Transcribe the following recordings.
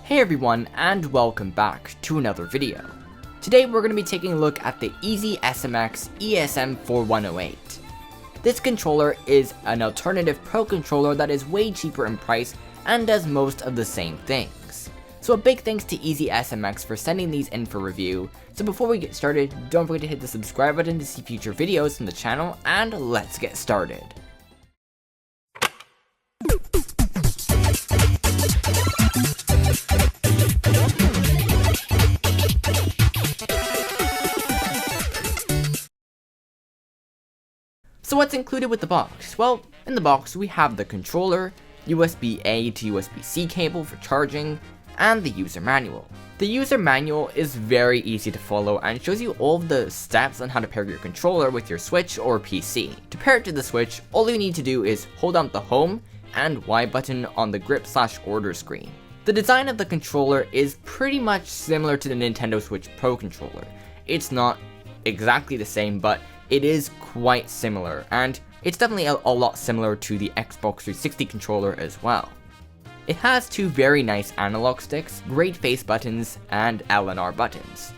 Hey everyone, and welcome back to another video. Today we're going to be taking a look at the EasySMX ESM4108. This controller is an alternative pro controller that is way cheaper in price and does most of the same things. So a big thanks to EasySMX for sending these in for review. So before we get started, don't forget to hit the subscribe button to see future videos from the channel, and let's get started. So what's included with the box? Well, in the box we have the controller, USB-A to USB-C cable for charging, and the user manual. The user manual is very easy to follow and shows you all of the steps on how to pair your controller with your Switch or PC. To pair it to the Switch, all you need to do is hold down the home and Y button on the grip/order screen. The design of the controller is pretty much similar to the Nintendo Switch Pro controller. It's not exactly the same, but it is quite similar, and it's definitely a lot similar to the Xbox 360 controller as well. It has two very nice analog sticks, great face buttons, and L and R buttons.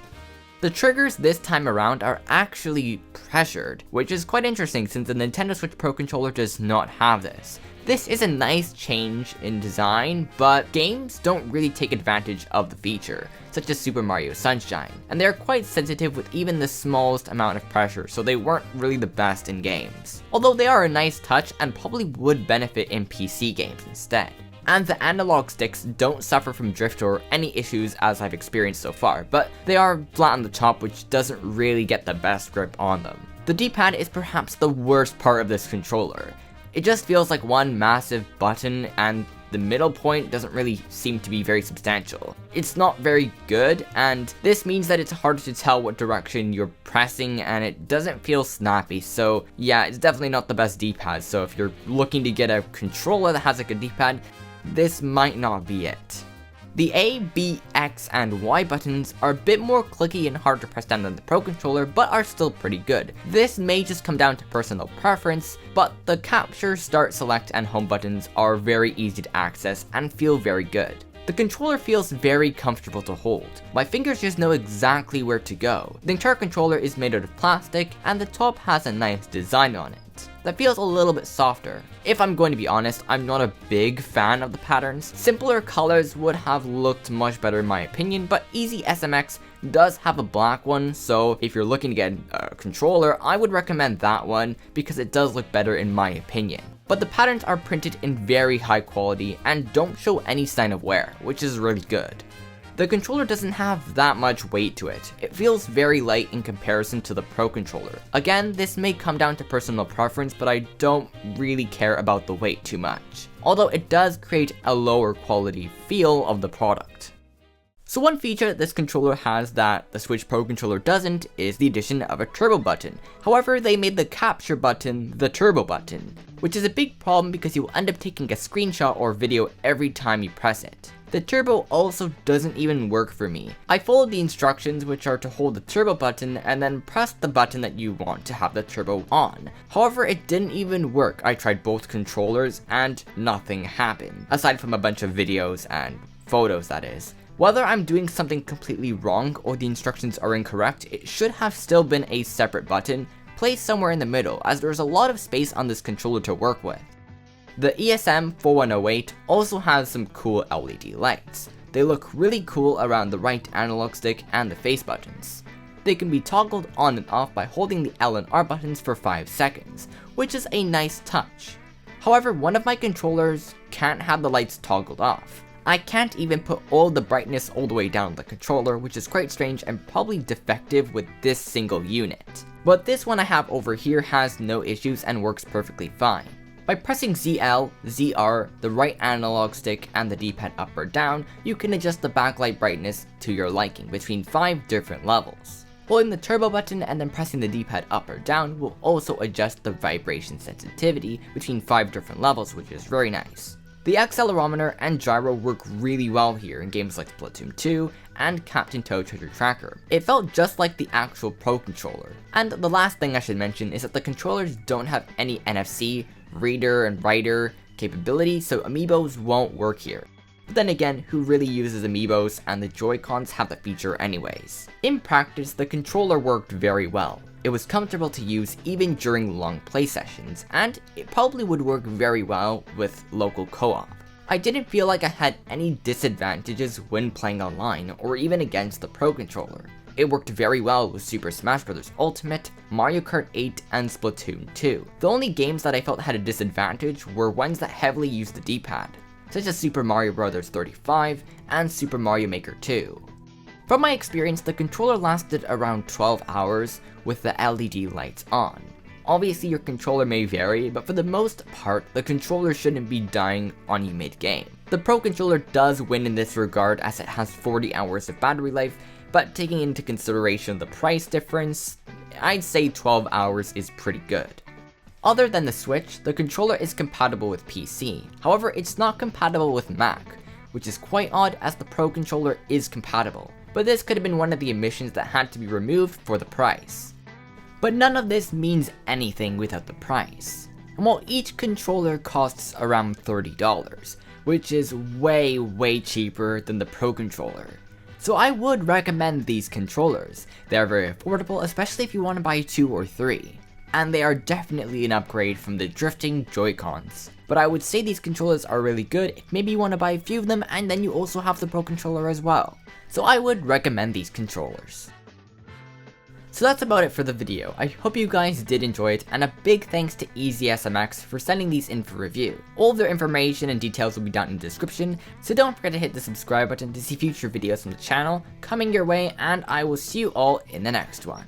The triggers this time around are actually pressured, which is quite interesting since the Nintendo Switch Pro controller does not have this. This is a nice change in design, but games don't really take advantage of the feature, such as Super Mario Sunshine, and they're quite sensitive with even the smallest amount of pressure, so they weren't really the best in games. Although they are a nice touch and probably would benefit in PC games instead. And the analog sticks don't suffer from drift or any issues as I've experienced so far, but they are flat on the top, which doesn't really get the best grip on them. The D-pad is perhaps the worst part of this controller. It just feels like one massive button, and the middle point doesn't really seem to be very substantial. It's not very good, and this means that it's harder to tell what direction you're pressing, and it doesn't feel snappy. So yeah, it's definitely not the best D-pad, so if you're looking to get a controller that has like a D-pad, this might not be it. The A, B, X, and Y buttons are a bit more clicky and hard to press down than the Pro controller, but are still pretty good. This may just come down to personal preference, but the capture, start, select, and home buttons are very easy to access and feel very good. The controller feels very comfortable to hold. My fingers just know exactly where to go. The entire controller is made out of plastic, and the top has a nice design on it that feels a little bit softer. If I'm going to be honest, I'm not a big fan of the patterns. Simpler colors would have looked much better in my opinion, but EasySMX does have a black one, so if you're looking to get a controller, I would recommend that one because it does look better in my opinion. But the patterns are printed in very high quality and don't show any sign of wear, which is really good. The controller doesn't have that much weight to it. It feels very light in comparison to the Pro controller. Again, this may come down to personal preference, but I don't really care about the weight too much. Although it does create a lower quality feel of the product. So one feature that this controller has that the Switch Pro controller doesn't is the addition of a turbo button. However, they made the capture button the turbo button, which is a big problem because you will end up taking a screenshot or video every time you press it. The turbo also doesn't even work for me. I followed the instructions, which are to hold the turbo button and then press the button that you want to have the turbo on. However, it didn't even work. I tried both controllers and nothing happened, aside from a bunch of videos and photos, that is. Whether I'm doing something completely wrong or the instructions are incorrect, it should have still been a separate button placed somewhere in the middle, as there's a lot of space on this controller to work with. The ESM4108 also has some cool LED lights. They look really cool around the right analog stick and the face buttons. They can be toggled on and off by holding the L and R buttons for 5 seconds, which is a nice touch. However, one of my controllers can't have the lights toggled off. I can't even put all the brightness all the way down the controller, which is quite strange and probably defective with this single unit. But this one I have over here has no issues and works perfectly fine. By pressing ZL, ZR, the right analog stick, and the D-pad up or down, you can adjust the backlight brightness to your liking between 5 different levels. Holding the turbo button and then pressing the D-pad up or down will also adjust the vibration sensitivity between 5 different levels, which is very nice. The accelerometer and gyro work really well here in games like Splatoon 2 and Captain Toad Treasure Tracker. It felt just like the actual Pro controller. And the last thing I should mention is that the controllers don't have any NFC, reader and writer capability, so amiibos won't work here. but then again, who really uses amiibos, and the Joy-Cons have the feature anyways. In practice, the controller worked very well. It was comfortable to use even during long play sessions, and it probably would work very well with local co-op. I didn't feel like I had any disadvantages when playing online, or even against the Pro Controller. It worked very well with Super Smash Bros. Ultimate, Mario Kart 8, and Splatoon 2. The only games that I felt had a disadvantage were ones that heavily used the D-pad, such as Super Mario Bros. 35 and Super Mario Maker 2. From my experience, the controller lasted around 12 hours with the LED lights on. Obviously your controller may vary, but for the most part, the controller shouldn't be dying on you mid-game. The Pro Controller does win in this regard as it has 40 hours of battery life, but taking into consideration the price difference, I'd say 12 hours is pretty good. Other than the Switch, the controller is compatible with PC, however it's not compatible with Mac, which is quite odd as the Pro Controller is compatible, but this could have been one of the omissions that had to be removed for the price. But none of this means anything without the price. And while each controller costs around $30, which is way cheaper than the Pro Controller. So I would recommend these controllers. They are very affordable, especially if you want to buy 2 or 3. And they are definitely an upgrade from the drifting Joy-Cons. But I would say these controllers are really good if maybe you want to buy a few of them and then you also have the Pro Controller as well. So I would recommend these controllers. So that's about it for the video. I hope you guys did enjoy it, and a big thanks to EasySMX for sending these in for review. All of their information and details will be down in the description, so don't forget to hit the subscribe button to see future videos from the channel coming your way, and I will see you all in the next one.